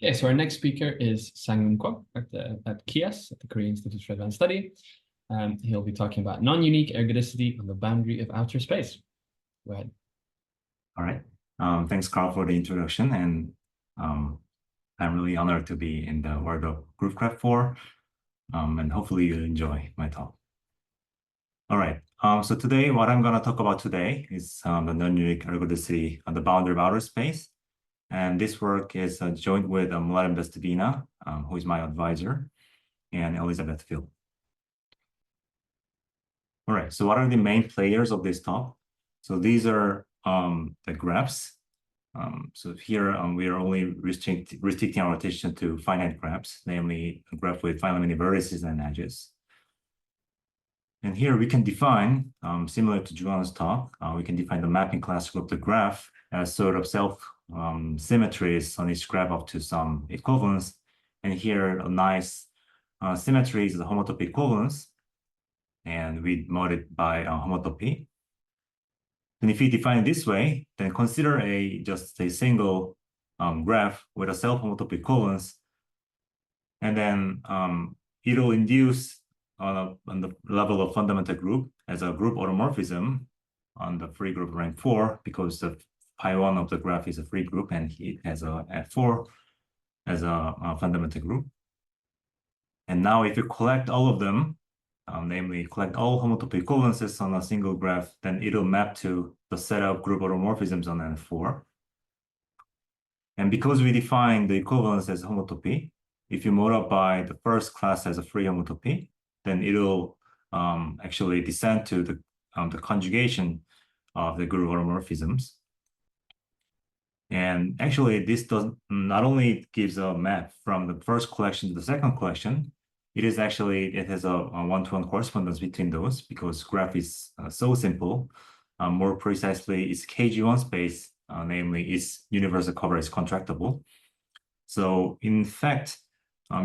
Okay, so our next speaker is Sanghoon Kwak at KIAS, at the Korea Institute for Advanced Study. He'll be talking about non-unique ergodicity on the boundary of outer space. Go ahead. All right. Thanks, Carl, for the introduction. And I'm really honored to be in the world of Groovecraft 4. And hopefully you'll enjoy my talk. All right. So today, what I'm going to talk about today is the non-unique ergodicity on the boundary of outer space. And this work is joined with Mladen Bestvina, who is my advisor, and Elizabeth Phil. All right, so what are the main players of this talk? So these are the graphs. So here we are only restricting our attention to finite graphs, namely a graph with finite many vertices and edges. And here we can define, similar to Juan's talk, we can define the mapping class group of the graph as sort of self symmetries on each graph up to some equivalence. And here a nice symmetry is the homotopy equivalence. And we mod it by homotopy. And if you define it this way, then consider just a single graph with a self-homotopy equivalence. And then it will induce on the level of fundamental group as a group automorphism on the free group rank 4, because the pi1 of the graph is a free group and it has a F4 as a fundamental group. And now if you collect all of them, namely collect all homotopy equivalences on a single graph, then it'll map to the set of group automorphisms on N4. And because we define the equivalence as homotopy, if you modify the first class as a free homotopy, then it'll actually descend to the conjugation of the group automorphisms. And actually, this does not only gives a map from the first collection to the second collection, it has a one-to-one correspondence between those, because graph is so simple. More precisely, its KG1 space, namely its universal cover, is contractible. So in fact,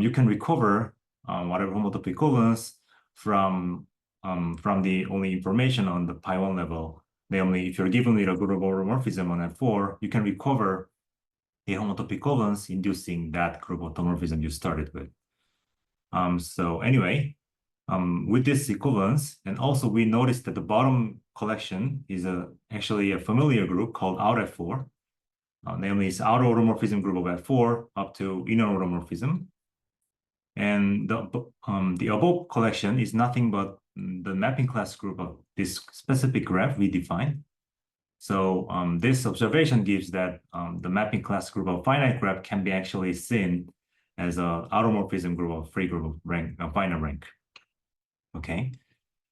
you can recover whatever homotopy equivalence from the only information on the pi1 level. Namely, if you're given with a group automorphism on F4, you can recover a homotopy equivalence inducing that group automorphism you started with. So anyway, with this equivalence, and also we noticed that the bottom collection is actually a familiar group called out F4. Namely, it's outer automorphism group of F4 up to inner automorphism. And the above collection is nothing but the mapping class group of this specific graph we define. So this observation gives that the mapping class group of finite graph can be actually seen as a automorphism group of free group of rank, finite rank. Okay,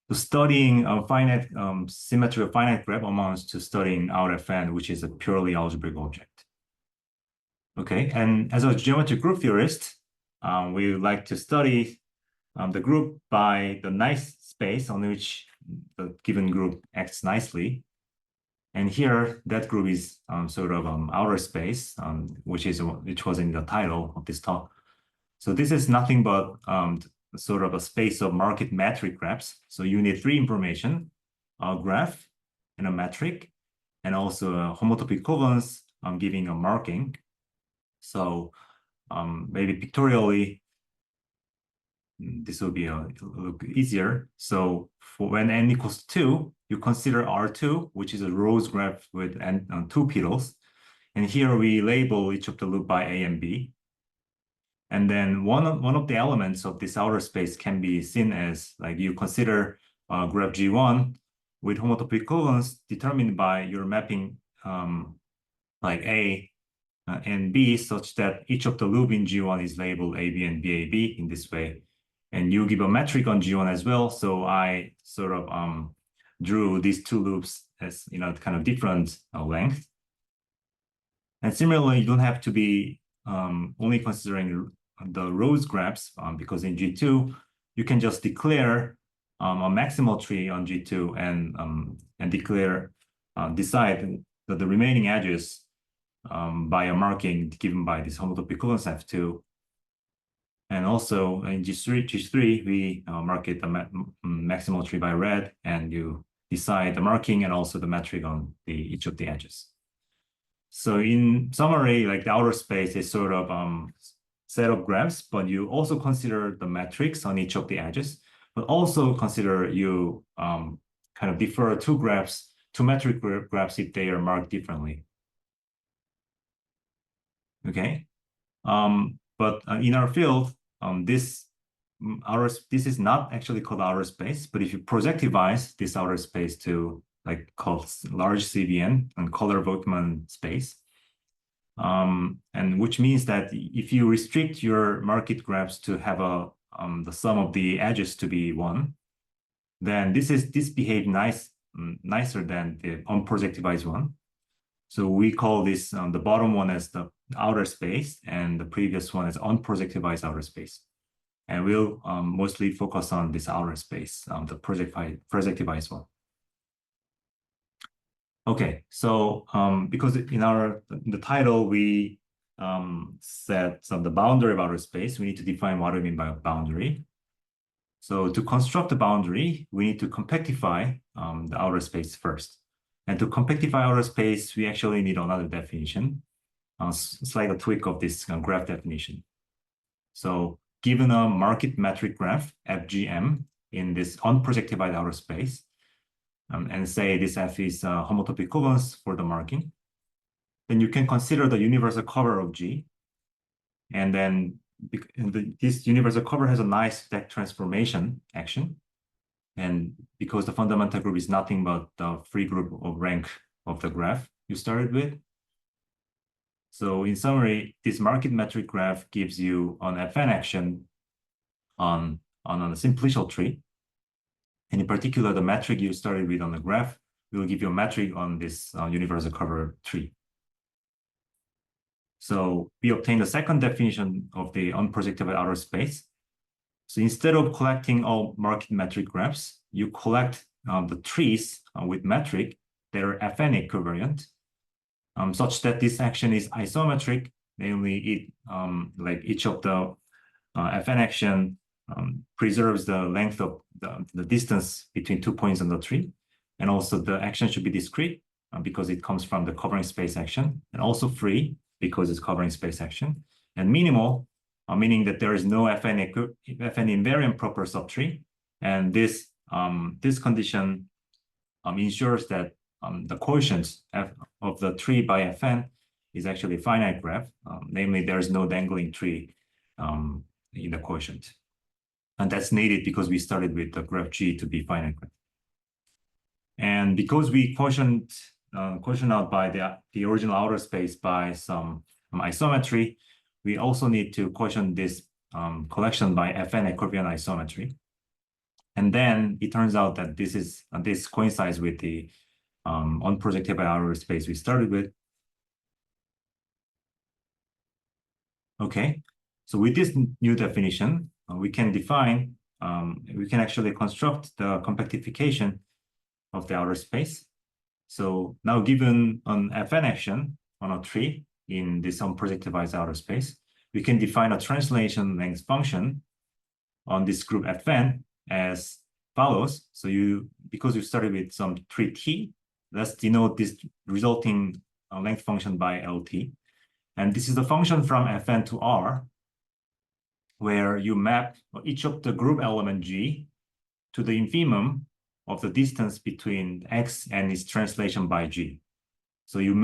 so studying a finite symmetry of finite graph amounts to studying out Fn, which is a purely algebraic object. Okay, and as a geometric group theorist, we would like to study the group by the nice space on which the given group acts nicely. And here, that group is sort of outer space, which was in the title of this talk. So this is nothing but sort of a space of market metric graphs. So you need three information: a graph and a metric, and also a homotopy equivalence giving a marking. So maybe pictorially, this will be a little bit easier. So for when n equals 2, you consider R2, which is a rose graph with two petals. And here we label each of the loop by A and B. And then one of the elements of this outer space can be seen as, like, you consider graph G1 with homotopy equivalence determined by your mapping like A and B, such that each of the loop in G1 is labeled AB and BAB in this way. And you give a metric on G1 as well. So I sort of drew these two loops as, kind of different length. And similarly, you don't have to be only considering the rows graphs, because in G2, you can just declare a maximal tree on G2 and decide that the remaining edges by a marking given by this homotopy equivalence F2. And also in G3 we mark it the maximal tree by red, and you decide the marking and also the metric on each of the edges. So in summary, like the outer space is sort of set of graphs, but you also consider the metrics on each of the edges, but also consider you kind of defer two graphs, two metric graphs if they are marked differently. Okay, but in our field, this is not actually called outer space, but if you projectivize this outer space to like called large CVN and Culler Vogtmann space, and which means that if you restrict your market graphs to have a the sum of the edges to be 1, then this behaves nicer than the unprojectivized one. So we call this the bottom one as the outer space, and the previous one is unprojectivized outer space. And we'll mostly focus on this outer space, the projectivized one. Okay, so because in the title we said the boundary of outer space, we need to define what we mean by a boundary. So to construct a boundary, we need to compactify the outer space first. And to compactify outer space, we actually need another definition. It's like a tweak of this graph definition. So given a market metric graph, FGM, in this unprojectivized outer space, and say this F is homotopy equivalence for the marking, then you can consider the universal cover of G. And then this universal cover has a nice stack transformation action. And because the fundamental group is nothing but the free group of rank of the graph you started with. So in summary, this market metric graph gives you an Fn action on a simplicial tree. And in particular, the metric you started with on the graph will give you a metric on this universal cover tree. So we obtain the second definition of the unprojectified outer space. So instead of collecting all market metric graphs, you collect the trees with metric that are Fn equivalent, such that this action is isometric, namely like each of the Fn action preserves the length of the distance between 2 points on the tree. And also the action should be discrete because it comes from the covering space action, and also free because it's covering space action, and minimal, meaning that there is no Fn invariant proper subtree. And this condition ensures that the quotient of the tree by Fn is actually a finite graph. Namely, there is no dangling tree in the quotient. And that's needed because we started with the graph G to be finite graph. And because we quotient out by the original outer space by some isometry, we also need to quotient this collection by Fn equivalent isometry. And then it turns out that this coincides with the unprojectified outer space we started with. Okay, so with this new definition, we can actually construct the compactification of the outer space. So now given an Fn action on a tree in this unprojectivized outer space, we can define a translation length function on this group Fn as follows. So because you started with some tree T, let's denote this resulting length function by LT. And this is the function from Fn to R, where you map each of the group element G to the infimum of the distance between X and its translation by G. So you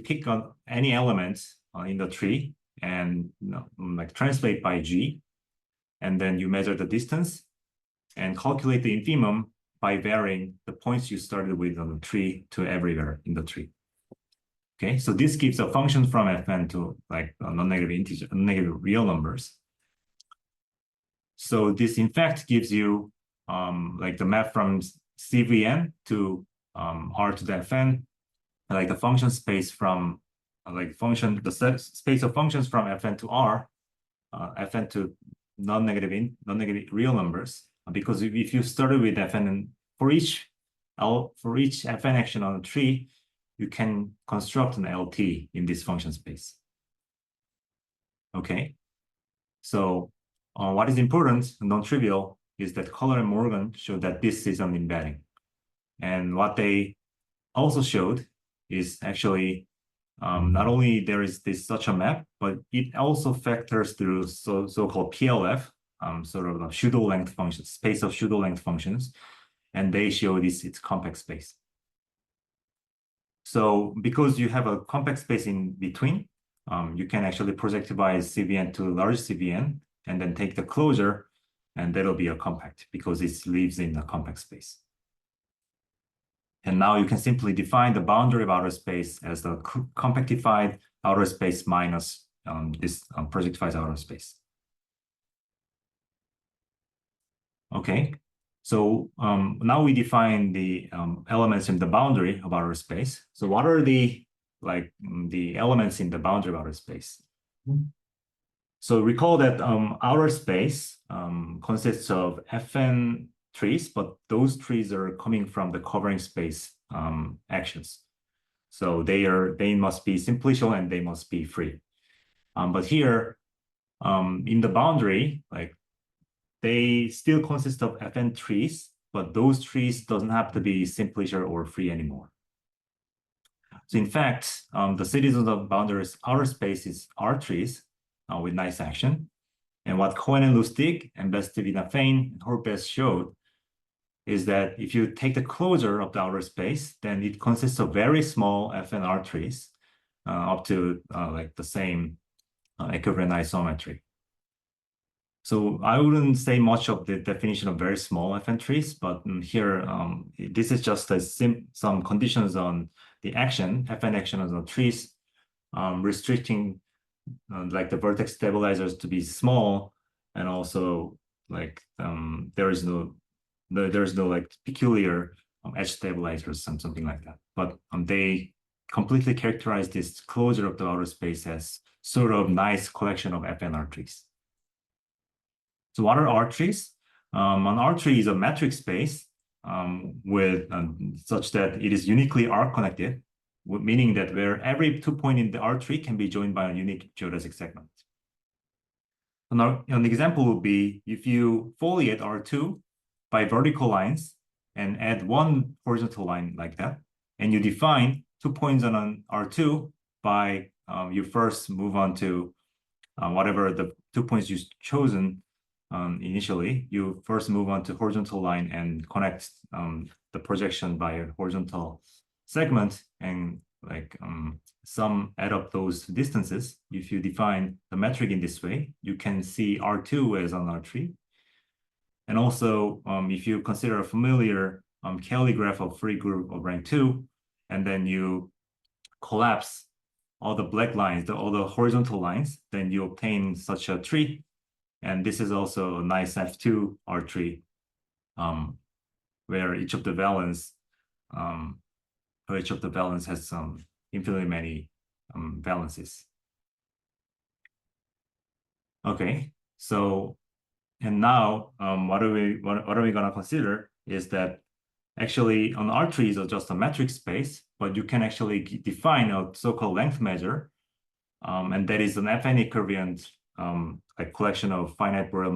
pick on any elements in the tree and like translate by G, and then you measure the distance and calculate the infimum by varying the points you started with on the tree to everywhere in the tree. Okay, so this gives a function from Fn to like non-negative integer, negative real numbers. So this in fact gives you like the map from CVN to R to the Fn, like the function space from the space of functions from Fn to R, Fn to non-negative real numbers. Because if you started with Fn, and for each Fn action on a tree, you can construct an LT in this function space. Okay, so what is important, non-trivial, is that Culler and Morgan showed that this is an embedding. And what they also showed is actually not only there is this such a map, but it also factors through so-called PLF, sort of pseudo length functions, space of pseudo length functions, and they show this its compact space. So because you have a compact space in between, you can actually projectivize CVN to large CVN and then take the closure, and that'll be a compact because it lives in a compact space. And now you can simply define the boundary of outer space as the compactified outer space minus this projectified outer space. Okay, so now we define the elements in the boundary of outer space. So what are the elements in the boundary of outer space? So recall that outer space consists of Fn trees, but those trees are coming from the covering space actions. So they must be simplicial and they must be free. But here in the boundary, they still consist of Fn trees, but those trees doesn't have to be simplicial or free anymore. So in fact, the citizens of boundaries outer space is R trees with nice action. And what Cohen and Lustig and Bestvina, Fein, and Horpes showed is that if you take the closure of the outer space, then it consists of very small FNR trees up to the same equivalent isometry. So I wouldn't say much of the definition of very small FN trees, but here this is just some conditions on the action, FN action on the trees, restricting the vertex stabilizers to be small, and also there is no peculiar edge stabilizers, something like that. But they completely characterize this closure of the outer space as sort of nice collection of FNR trees. So what are R trees? An R tree is a metric space with such that it is uniquely R connected, meaning that where every 2 point in the R tree can be joined by a unique geodesic segment. An example would be if you foliate R2 by vertical lines and add one horizontal line like that, and you define 2 points on an R2 by you first move on to whatever the 2 points you've chosen initially, you first move on to horizontal line and connect the projection by a horizontal segment, and add up those distances. If you define the metric in this way, you can see R2 as an R3. And also, if you consider a familiar Kelly graph of free group of rank 2, and then you collapse all the black lines, all the horizontal lines, then you obtain such a tree. And this is also a nice F2 R tree, where each of the valence has some infinitely many valences. Okay, so and now what are we gonna consider is that actually an R tree is just a metric space, but you can actually define a so-called length measure, and that is an FN equivalent collection of finite Borel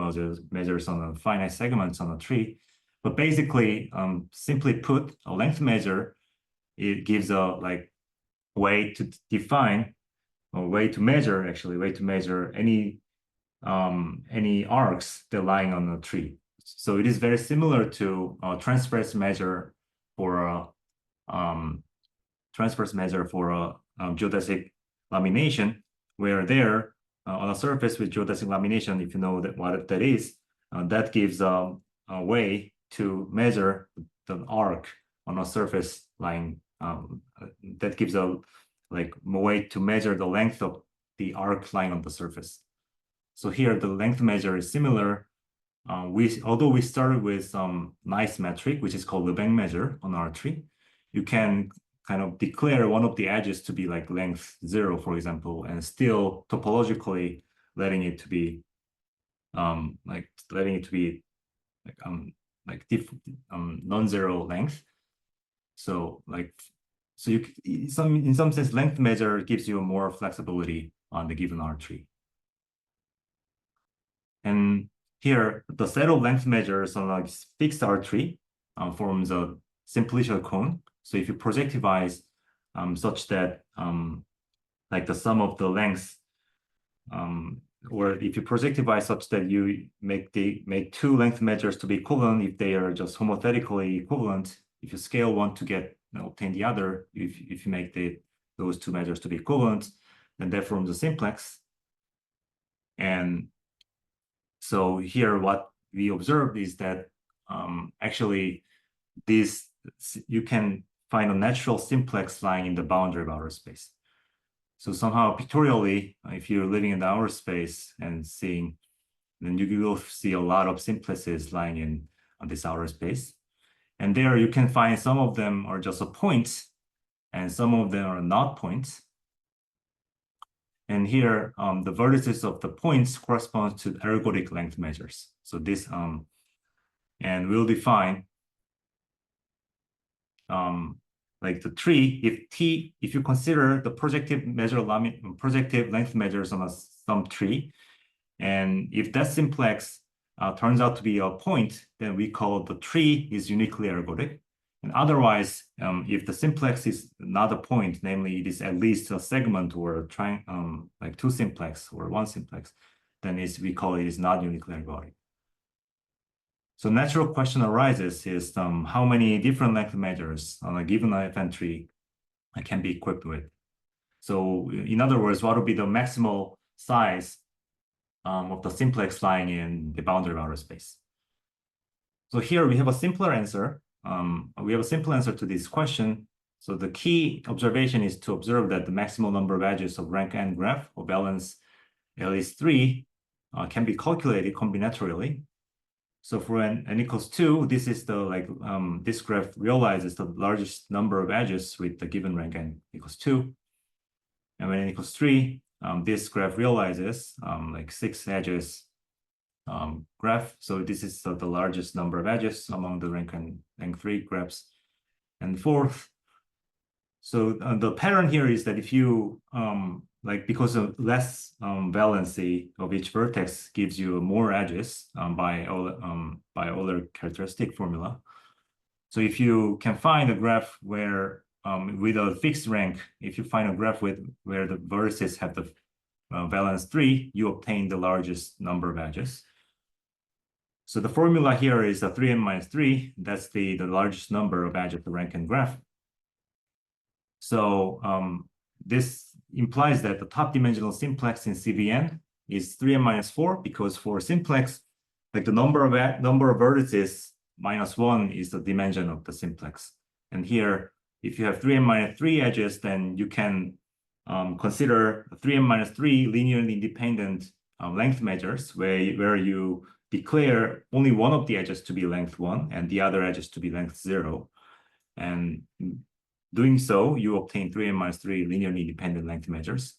measures on a finite segments on a tree. But basically, simply put, a length measure, it gives a way to define, or way to measure any arcs that lying on a tree. So it is very similar to a transverse measure for a geodesic lamination, where there on a surface with geodesic lamination, if you know what that is, that gives a way to measure the arc on a surface lying. That gives a way to measure the length of the arc lying on the surface. So here the length measure is similar. Although we started with some nice metric, which is called Lebesgue measure on our tree, you can kind of declare one of the edges to be length 0, for example, and still topologically letting it to be non-zero length. So in some sense, length measure gives you more flexibility on the given R tree. And here, the set of length measures on a fixed R tree forms a simplicial cone. So if you projectivize such that like the sum of the lengths, or if you projectivize such that you make two length measures to be equivalent if they are just homothetically equivalent. If you scale one to get obtain the other, if you make those two measures to be equivalent, then that forms a simplex. And so here what we observed is that actually you can find a natural simplex lying in the boundary of outer space. So somehow pictorially, if you're living in the outer space and seeing, then you will see a lot of simplexes lying in this outer space. And there you can find some of them are just a point, and some of them are not points. And here, the vertices of the points correspond to ergodic length measures. So this, and we'll define like the tree, if you consider the projective length measures on some tree, and if that simplex turns out to be a point, then we call the tree is uniquely ergodic. And otherwise, if the simplex is not a point, namely it is at least a segment or like two simplex or one simplex, then we call it is not uniquely ergodic. So natural question arises is how many different length measures on a given FN tree can be equipped with. So in other words, what would be the maximal size of the simplex lying in the boundary of outer space? So here we have a simpler answer. We have a simple answer to this question. So the key observation is to observe that the maximal number of edges of rank n graph of balance L is 3 can be calculated combinatorially. So for n equals 2, this is the this graph realizes the largest number of edges with the given rank n equals 2. And when n equals 3, this graph realizes like 6 edges graph. So this is the largest number of edges among the rank 3 graphs. And fourth, so the pattern here is that if you because of less valency of each vertex gives you more edges by Euler characteristic formula. So if you can find a graph where with a fixed rank, if you find a graph where the vertices have the valence 3, you obtain the largest number of edges. So the formula here is 3n minus 3. That's the largest number of edges of the rank n graph. So this implies that the top dimensional simplex in CVN is 3n minus 4, because for simplex, like the number of vertices minus 1 is the dimension of the simplex. And here, if you have 3n minus 3 edges, then you can consider 3n minus 3 linearly independent length measures where you declare only one of the edges to be length 1 and the other edges to be length 0. And doing so, you obtain 3n minus 3 linearly independent length measures.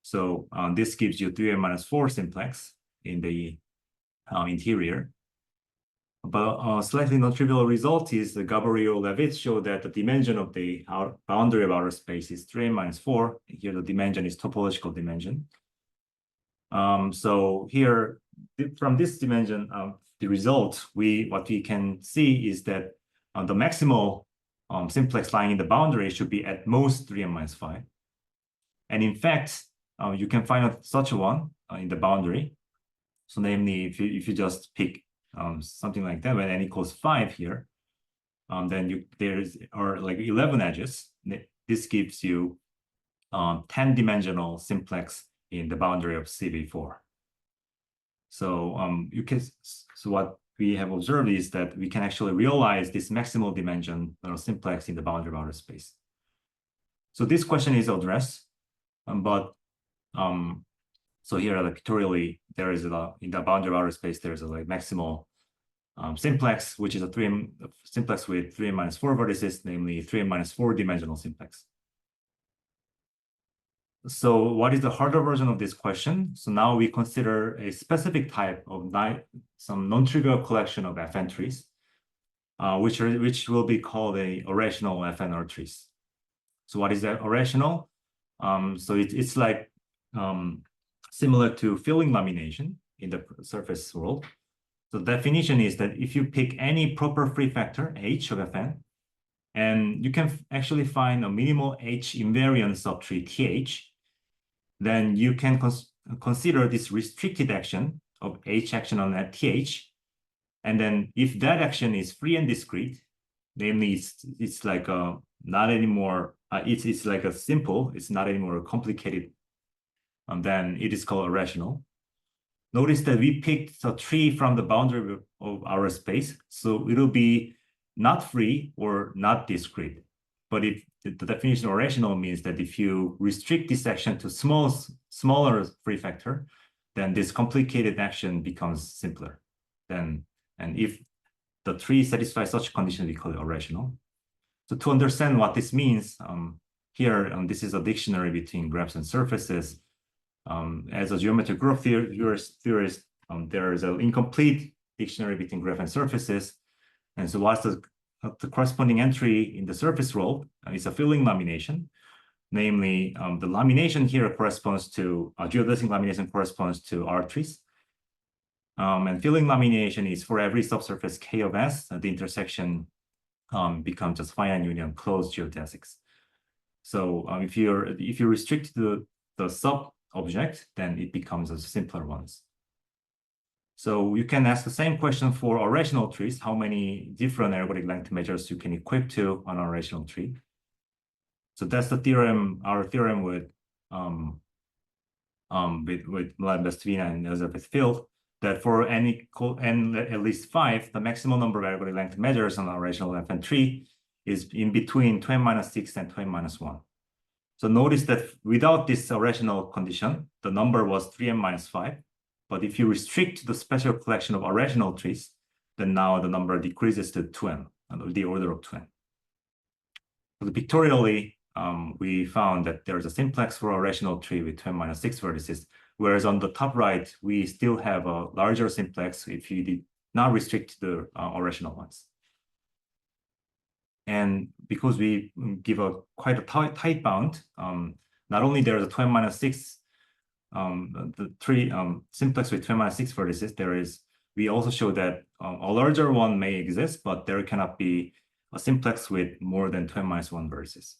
So this gives you 3n minus 4 simplex in the interior. But a slightly non-trivial result is the Gabai-Levitt showed that the dimension of the boundary of outer space is 3n minus 4. Here the dimension is topological dimension. So here, from this dimension, the result, what we can see is that the maximal simplex lying in the boundary should be at most 3n minus 5. And in fact, you can find such a one in the boundary. So namely, if you just pick something like that, when n equals 5 here, then there's like 11 edges. This gives you 10-dimensional simplex in the boundary of CV4. So what we have observed is that we can actually realize this maximal dimension simplex in the boundary of outer space. So this question is addressed, so here pictorially there is in the boundary of outer space there's a maximal simplex, which is a simplex with 3n minus 4 vertices, namely 3n minus 4 dimensional simplex. So what is the harder version of this question? So now we consider a specific type of some non-trivial collection of FN trees, which will be called a arational FNR trees. So what is that arational? So it's like similar to filling lamination in the surface world. So the definition is that if you pick any proper free factor H of Fn, and you can actually find a minimal H invariant subtree TH, then you can consider this restricted action of H action on that TH. And then if that action is free and discrete, namely it's like a not anymore, it's like a simple, it's not anymore complicated, and then it is called irrational. Notice that we picked a tree from the boundary of our space, so it'll be not free or not discrete. But if the definition of irrational means that if you restrict this action to smaller free factor, then this complicated action becomes simpler. And if the tree satisfies such condition, we call it irrational. So to understand what this means, here, this is a dictionary between graphs and surfaces. As a geometric graph theorist, there is an incomplete dictionary between graph and surfaces. And so what's the corresponding entry in the surface role is a filling lamination. Namely, the lamination here corresponds to, geodesic lamination corresponds to R-trees. And filling lamination is for every subsurface K of S, the intersection becomes just finite union closed geodesics. So if you restrict the sub object, then it becomes a simpler ones. So you can ask the same question for arational trees, how many different ergodic length measures you can equip to an arational tree. So that's the theorem, our theorem with Mladen Bestvina and Elizabeth Field, that for n equal n at least 5, the maximum number of ergodic length measures on an arational FN tree is in between 2n-6 and 2n-1. So notice that without this irrational condition, the number was 3n-5. But if you restrict the special collection of irrational trees, then now the number decreases to 2n, the order of 2n. So pictorially, we found that there is a simplex for a rational tree with 2n-6 vertices, whereas on the top right, we still have a larger simplex if you did not restrict the irrational ones. And because we give quite a tight bound, not only there is a 2n-6, the tree simplex with 2n-6 vertices, we also show that a larger one may exist, but there cannot be a simplex with more than 2n-1 vertices.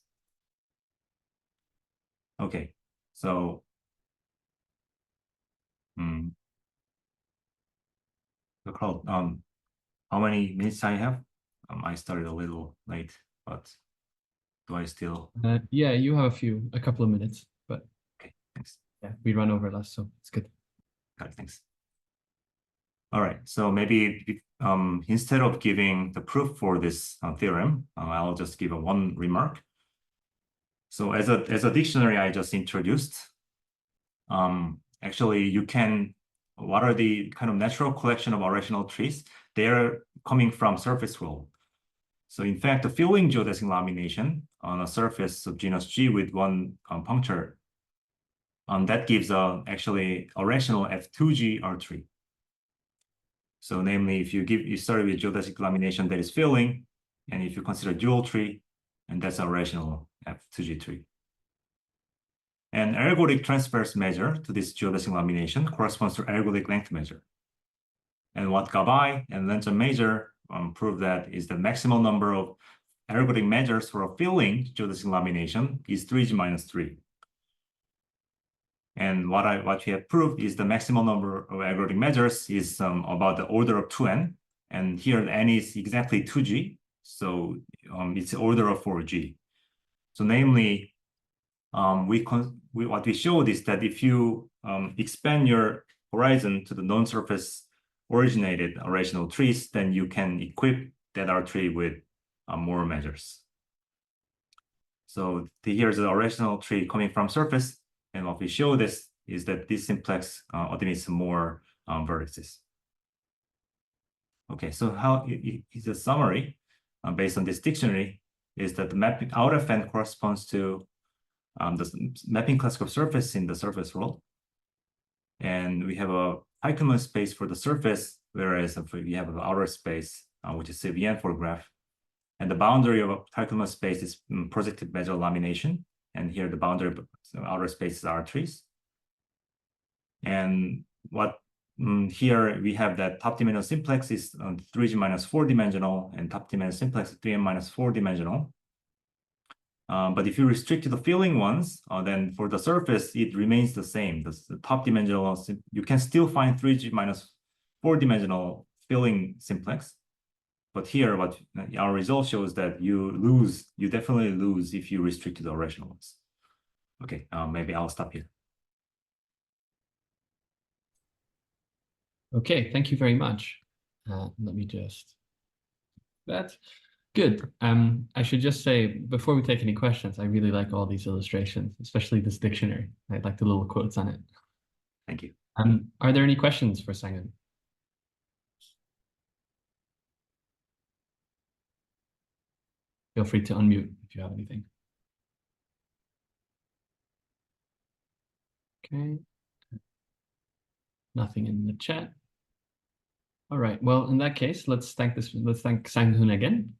Okay, so how many minutes I have? I started a little late, but do I still? Yeah, you have a couple of minutes, but okay, thanks. Yeah, we run over less, so it's good. Got it, thanks. All right, so maybe instead of giving the proof for this theorem, I'll just give one remark. So as a dictionary I just introduced, actually you can, what are the kind of natural collection of arational trees? They're coming from surface role. So in fact, the filling geodesic lamination on a surface of genus G with one puncture, that gives actually a rational F2G R3. So namely, if you start with geodesic lamination that is filling, and if you consider dual tree, and that's a rational F2G tree. And ergodic transverse measure to this geodesic lamination corresponds to ergodic length measure. And what Gabai and Lenzhen-Masur prove that is the maximal number of ergodic measures for a filling geodesic lamination is 3G minus 3. And what we have proved is the maximal number of ergodic measures is about the order of 2n. And here n is exactly 2g. So it's the order of 4g. So namely, what we showed is that if you expand your horizon to the non-surface originated arational trees, then you can equip that R tree with more measures. So here's the arational tree coming from surface. And what we show this is that this simplex admits more vertices. Okay, so how is a summary based on this dictionary is that the mapping out of n corresponds to the mapping classical surface in the surface world. And we have a Hypermode space for the surface, whereas we have an outer space, which is CVN for graph. And the boundary of a Hypermode space is projected measure lamination. And here the boundary of outer space is R trees. And what here we have that top dimensional simplex is 3G minus 4 dimensional, and top dimensional simplex is 3M minus 4 dimensional. But if you restrict to the filling ones, then for the surface, it remains the same. The top dimensional, you can still find 3G minus 4-dimensional filling simplex. But here, what our result shows that you definitely lose if you restrict to the irrational ones. Okay, maybe I'll stop here. Okay, thank you very much. Let me just that. Good. I should just say, before we take any questions, I really like all these illustrations, especially this dictionary. I like the little quotes on it. Thank you. Are there any questions for Sanghoon? Feel free to unmute if you have anything. Okay. Nothing in the chat. All right. Well, in that case, let's thank Sanghoon again